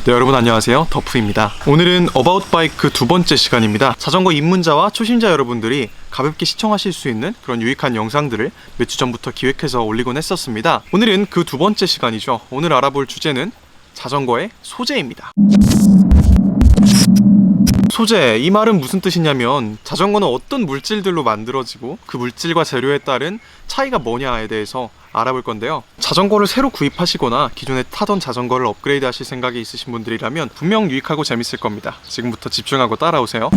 네, 여러분 안녕하세요. 더프입니다. 오늘은 어바웃 바이크 두 번째 시간입니다. 자전거 입문자와 초심자 여러분들이 가볍게 시청하실 수 있는 그런 유익한 영상들을 몇 주 전부터 기획해서 올리곤 했었습니다. 오늘은 그 두 번째 시간이죠. 오늘 알아볼 주제는 자전거의 소재입니다. 소재, 이 말은 무슨 뜻이냐면 자전거는 어떤 물질들로 만들어지고 그 물질과 재료에 따른 차이가 뭐냐에 대해서 알아볼 건데요. 자전거를 새로 구입하시거나 기존에 타던 자전거를 업그레이드 하실 생각이 있으신 분들이라면 분명 유익하고 재밌을 겁니다. 지금부터 집중하고 따라오세요.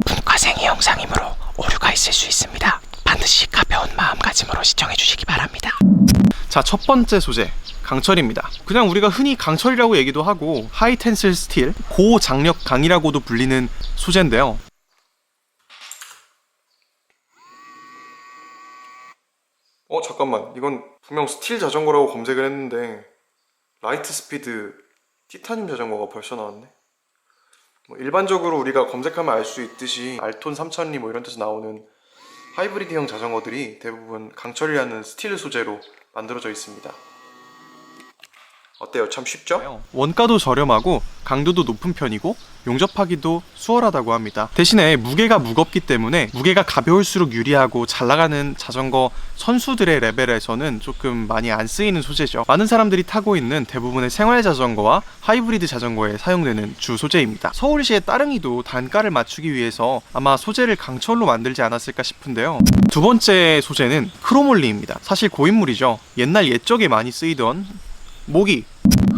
문과생이 영상이므로 오류가 있을 수 있습니다. 반드시 가벼운 마음가짐으로 시청해 주시기 바랍니다. 자, 첫 번째 소재, 강철입니다. 그냥 우리가 흔히 강철이라고 얘기도 하고 하이텐슬 스틸, 고장력 강이라고도 불리는 소재인데요. 잠깐만, 이건 분명 스틸 자전거라고 검색을 했는데 라이트 스피드 티타늄 자전거가 벌써 나왔네. 일반적으로 우리가 검색하면 알 수 있듯이 알톤 3000리 이런 데서 나오는 하이브리드형 자전거들이 대부분 강철이라는 스틸 소재로 만들어져 있습니다. 어때요? 참 쉽죠? 원가도 저렴하고 강도도 높은 편이고 용접하기도 수월하다고 합니다. 대신에 무게가 무겁기 때문에 무게가 가벼울수록 유리하고 잘 나가는 자전거 선수들의 레벨에서는 조금 많이 안 쓰이는 소재죠. 많은 사람들이 타고 있는 대부분의 생활 자전거와 하이브리드 자전거에 사용되는 주 소재입니다. 서울시의 따릉이도 단가를 맞추기 위해서 아마 소재를 강철로 만들지 않았을까 싶은데요. 두 번째 소재는 크롬올리입니다. 사실 고인물이죠. 옛날 옛적에 많이 쓰이던 모기,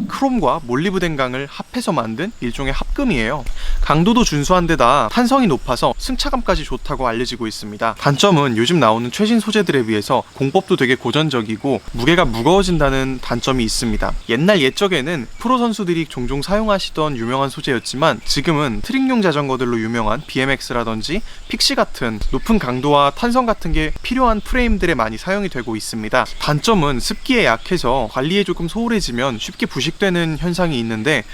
크롬과 몰리브덴강을 합해서 만든 일종의 합금이에요. 강도도 준수한 데다 탄성이 높아서 승차감까지 좋다고 알려지고 있습니다. 단점은 요즘 나오는 최신 소재들에 비해서 공법도 되게 고전적이고 무게가 무거워진다는 단점이 있습니다. 옛날 옛적에는 프로 선수들이 종종 사용하시던 유명한 소재였지만 지금은 트릭용 자전거들로 유명한 BMX라든지 픽시 같은 높은 강도와 탄성 같은 게 필요한 프레임들에 많이 사용이 되고 있습니다. 단점은 습기에 약해서 관리에 조금 소홀해지면 쉽게 부식되는 현상이 있는데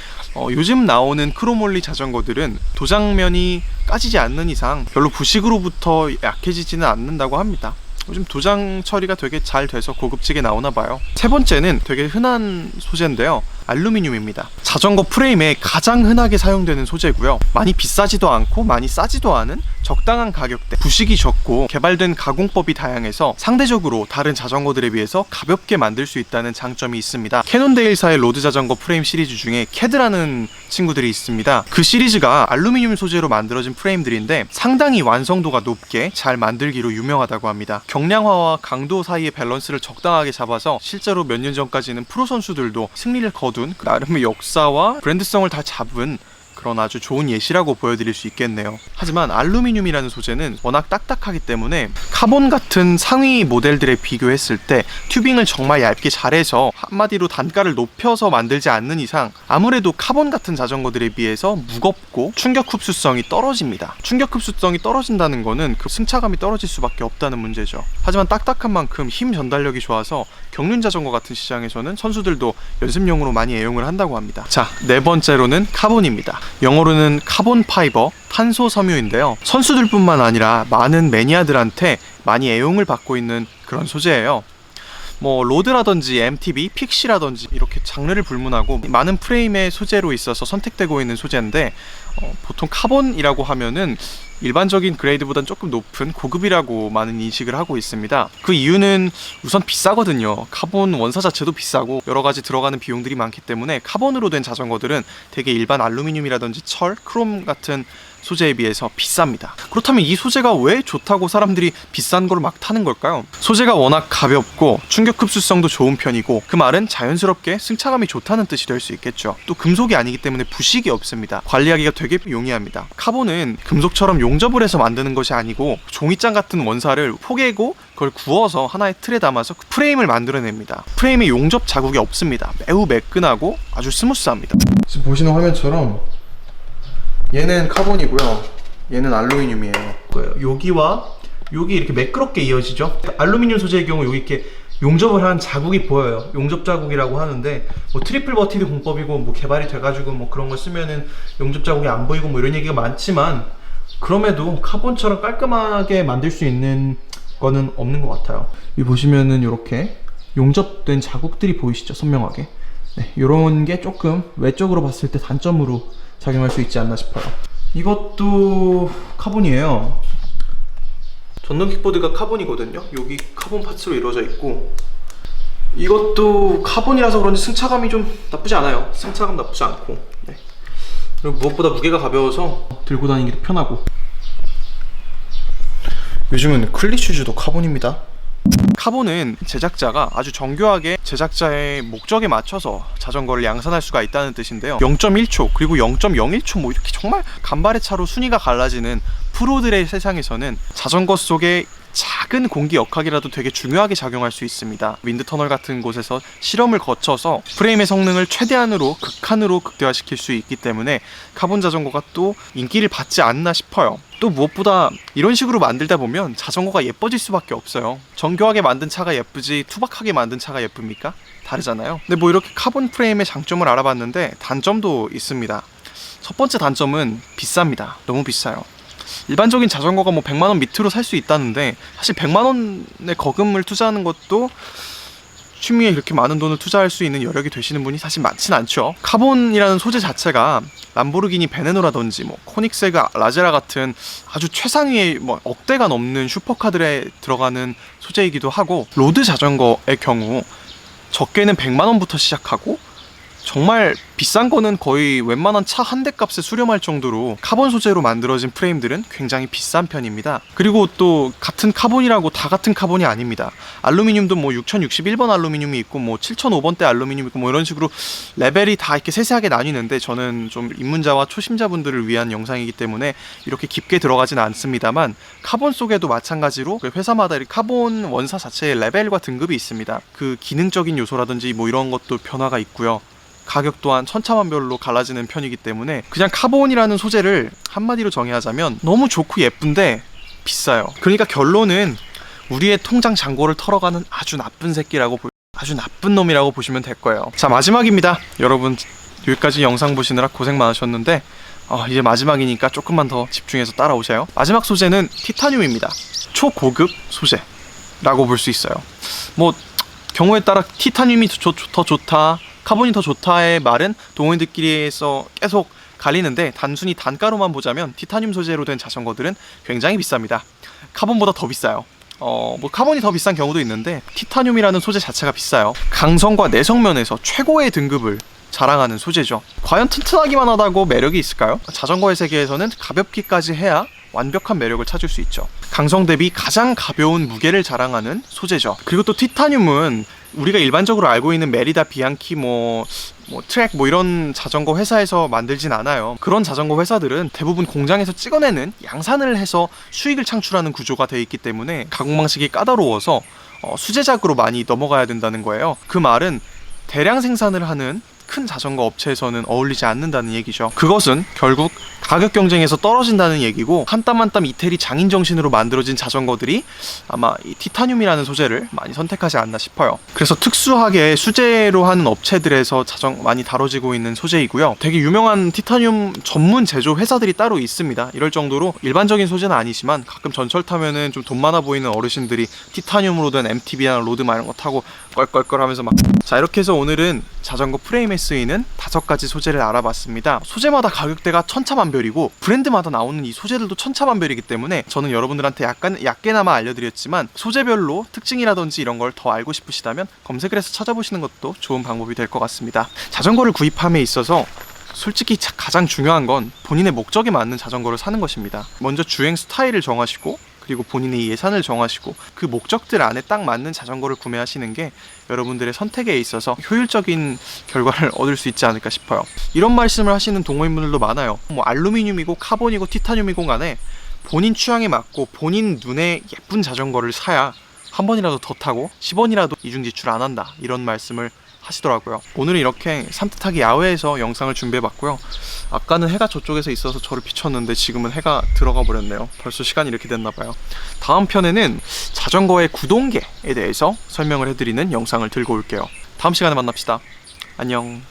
요즘 나오는 크롬올리 자전거들은 도장면이 까지지 않는 이상 별로 부식으로부터 약해지지는 않는다고 합니다. 요즘 도장 처리가 되게 잘 돼서 고급지게 나오나 봐요. 세 번째는 되게 흔한 소재인데요. 알루미늄입니다. 자전거 프레임에 가장 흔하게 사용되는 소재고요. 많이 비싸지도 않고 많이 싸지도 않은 적당한 가격대, 부식이 적고 개발된 가공법이 다양해서 상대적으로 다른 자전거들에 비해서 가볍게 만들 수 있다는 장점이 있습니다. 캐논데일사의 로드 자전거 프레임 시리즈 중에 캐드라는 친구들이 있습니다. 그 시리즈가 알루미늄 소재로 만들어진 프레임들인데 상당히 완성도가 높게 잘 만들기로 유명하다고 합니다. 경량화와 강도 사이의 밸런스를 적당하게 잡아서 실제로 몇 년 전까지는 프로 선수들도 승리를 거둔 나름의 역사와 브랜드성을 다 잡은 그런 아주 좋은 예시라고 보여드릴 수 있겠네요. 하지만 알루미늄이라는 소재는 워낙 딱딱하기 때문에 카본 같은 상위 모델들에 비교했을 때 튜빙을 정말 얇게 잘해서 한마디로 단가를 높여서 만들지 않는 이상 아무래도 카본 같은 자전거들에 비해서 무겁고 충격 흡수성이 떨어집니다. 충격 흡수성이 떨어진다는 거는 그 승차감이 떨어질 수밖에 없다는 문제죠. 하지만 딱딱한 만큼 힘 전달력이 좋아서 경륜 자전거 같은 시장에서는 선수들도 연습용으로 많이 애용을 한다고 합니다. 자, 네 번째로는 카본입니다. 영어로는 카본 파이버, 탄소 섬유인데요. 선수들뿐만 아니라 많은 매니아들한테 많이 애용을 받고 있는 그런 소재예요. 로드라든지 MTB, 픽시라든지 이렇게 장르를 불문하고 많은 프레임의 소재로 있어서 선택되고 있는 소재인데 보통 카본이라고 하면은 일반적인 그레이드보다는 조금 높은 고급이라고 많은 인식을 하고 있습니다. 그 이유는 우선 비싸거든요. 카본 원사 자체도 비싸고 여러 가지 들어가는 비용들이 많기 때문에 카본으로 된 자전거들은 되게 일반 알루미늄이라든지 철, 크롬 같은 소재에 비해서 비쌉니다. 그렇다면 이 소재가 왜 좋다고 사람들이 비싼 걸 막 타는 걸까요? 소재가 워낙 가볍고 충격 흡수성도 좋은 편이고 그 말은 자연스럽게 승차감이 좋다는 뜻이 될 수 있겠죠. 또 금속이 아니기 때문에 부식이 없습니다. 관리하기가 되게 용이합니다. 카본은 금속처럼 용접을 해서 만드는 것이 아니고 종이장 같은 원사를 포개고 그걸 구워서 하나의 틀에 담아서 프레임을 만들어냅니다. 프레임에 용접 자국이 없습니다. 매우 매끈하고 아주 스무스합니다. 지금 보시는 화면처럼 얘는 카본이고요. 얘는 알루미늄이에요. 여기와 여기 이렇게 매끄럽게 이어지죠. 알루미늄 소재의 경우 여기 이렇게 용접을 한 자국이 보여요. 용접 자국이라고 하는데 트리플 버티드 공법이고 개발이 돼가지고 그런 거 쓰면은 용접 자국이 안 보이고 이런 얘기가 많지만 그럼에도 카본처럼 깔끔하게 만들 수 있는 거는 없는 것 같아요. 여기 보시면은 이렇게 용접된 자국들이 보이시죠? 선명하게. 네, 이런 게 조금 외적으로 봤을 때 단점으로 작용할 수 있지 않나 싶어요. 이것도 카본이에요. 전동 킥보드가 카본이거든요. 여기 카본 파츠로 이루어져 있고, 이것도 카본이라서 그런지 승차감이 좀 나쁘지 않아요. 승차감 나쁘지 않고. 네. 그리고 무엇보다 무게가 가벼워서 들고 다니기도 편하고. 요즘은 클리슈즈도 카본입니다. 카본은 제작자가 아주 정교하게 제작자의 목적에 맞춰서 자전거를 양산할 수가 있다는 뜻인데요. 0.1초 그리고 0.01초 뭐 이렇게 정말 간발의 차로 순위가 갈라지는 프로들의 세상에서는 자전거 속에 작은 공기 역학이라도 되게 중요하게 작용할 수 있습니다. 윈드터널 같은 곳에서 실험을 거쳐서 프레임의 성능을 최대한으로 극한으로 극대화시킬 수 있기 때문에 카본 자전거가 또 인기를 받지 않나 싶어요. 또 무엇보다 이런 식으로 만들다 보면 자전거가 예뻐질 수밖에 없어요. 정교하게 만든 차가 예쁘지 투박하게 만든 차가 예쁩니까? 다르잖아요. 근데 뭐 이렇게 카본 프레임의 장점을 알아봤는데 단점도 있습니다. 첫 번째 단점은 비쌉니다. 너무 비싸요. 일반적인 자전거가 뭐 100만원 밑으로 살 수 있다는데, 사실 100만원의 거금을 투자하는 것도 취미에 이렇게 많은 돈을 투자할 수 있는 여력이 되시는 분이 사실 많진 않죠. 카본이라는 소재 자체가 람보르기니 베네노라든지 뭐 코닉세그 라제라 같은 아주 최상위의 뭐 억대가 넘는 슈퍼카들에 들어가는 소재이기도 하고, 로드 자전거의 경우 적게는 100만원부터 시작하고 정말 비싼 거는 거의 웬만한 차 한 대 값에 수렴할 정도로 카본 소재로 만들어진 프레임들은 굉장히 비싼 편입니다. 그리고 또 같은 카본이라고 다 같은 카본이 아닙니다. 알루미늄도 뭐 6061번 알루미늄이 있고 뭐 7005번대 알루미늄이 있고 뭐 이런 식으로 레벨이 다 이렇게 세세하게 나뉘는데, 저는 좀 입문자와 초심자분들을 위한 영상이기 때문에 이렇게 깊게 들어가진 않습니다만, 카본 속에도 마찬가지로 회사마다 카본 원사 자체의 레벨과 등급이 있습니다. 그 기능적인 요소라든지 뭐 이런 것도 변화가 있고요. 가격 또한 천차만별로 갈라지는 편이기 때문에 그냥 카본이라는 소재를 한마디로 정의하자면 너무 좋고 예쁜데 비싸요. 그러니까 결론은 우리의 통장 잔고를 털어가는 아주 나쁜 새끼라고 아주 나쁜 놈이라고 보시면 될 거예요. 자, 마지막입니다. 여러분 여기까지 영상 보시느라 고생 많으셨는데 이제 마지막이니까 조금만 더 집중해서 따라오세요. 마지막 소재는 티타늄입니다. 초고급 소재라고 볼 수 있어요. 뭐 경우에 따라 티타늄이 더 좋다, 카본이 더 좋다의 말은 동호인들끼리에서 계속 갈리는데, 단순히 단가로만 보자면 티타늄 소재로 된 자전거들은 굉장히 비쌉니다. 카본보다 더 비싸요. 뭐 카본이 더 비싼 경우도 있는데 티타늄이라는 소재 자체가 비싸요. 강성과 내성 면에서 최고의 등급을 자랑하는 소재죠. 과연 튼튼하기만 하다고 매력이 있을까요? 자전거의 세계에서는 가볍기까지 해야 완벽한 매력을 찾을 수 있죠. 강성 대비 가장 가벼운 무게를 자랑하는 소재죠. 그리고 또 티타늄은 우리가 일반적으로 알고 있는 메리다, 비앙키, 트랙 이런 자전거 회사에서 만들진 않아요. 그런 자전거 회사들은 대부분 공장에서 찍어내는 양산을 해서 수익을 창출하는 구조가 되어 있기 때문에 가공 방식이 까다로워서 수제작으로 많이 넘어가야 된다는 거예요. 그 말은 대량 생산을 하는 큰 자전거 업체에서는 어울리지 않는다는 얘기죠. 그것은 결국 가격 경쟁에서 떨어진다는 얘기고, 한 땀 한 땀 이태리 장인 정신으로 만들어진 자전거들이 아마 이 티타늄이라는 소재를 많이 선택하지 않나 싶어요. 그래서 특수하게 수제로 하는 업체들에서 많이 다뤄지고 있는 소재이고요. 되게 유명한 티타늄 전문 제조 회사들이 따로 있습니다. 이럴 정도로 일반적인 소재는 아니지만 가끔 전철 타면은 좀 돈 많아 보이는 어르신들이 티타늄으로 된 MTB나 로드 이런 거 타고 껄껄껄 하면서 자, 이렇게 해서 오늘은 자전거 프레임에 쓰이는 5가지 소재를 알아봤습니다. 소재마다 가격대가 천차만별이고 브랜드마다 나오는 이 소재들도 천차만별이기 때문에 저는 여러분들한테 약간 얕게나마 알려드렸지만, 소재별로 특징이라든지 이런 걸 더 알고 싶으시다면 검색을 해서 찾아보시는 것도 좋은 방법이 될 것 같습니다. 자전거를 구입함에 있어서 솔직히 가장 중요한 건 본인의 목적에 맞는 자전거를 사는 것입니다. 먼저 주행 스타일을 정하시고, 그리고 본인의 예산을 정하시고, 그 목적들 안에 딱 맞는 자전거를 구매하시는 게 여러분들의 선택에 있어서 효율적인 결과를 얻을 수 있지 않을까 싶어요. 이런 말씀을 하시는 동호인분들도 많아요. 뭐 알루미늄이고 카본이고 티타늄이고 간에 본인 취향에 맞고 본인 눈에 예쁜 자전거를 사야 한 번이라도 더 타고 10원이라도 이중 지출 안 한다, 이런 말씀을 하시더라고요. 오늘은 이렇게 산뜻하게 야외에서 영상을 준비해봤고요. 아까는 해가 저쪽에서 있어서 저를 비췄는데 지금은 해가 들어가 버렸네요. 벌써 시간이 이렇게 됐나봐요. 다음 편에는 자전거의 구동계에 대해서 설명을 해드리는 영상을 들고 올게요. 다음 시간에 만납시다. 안녕.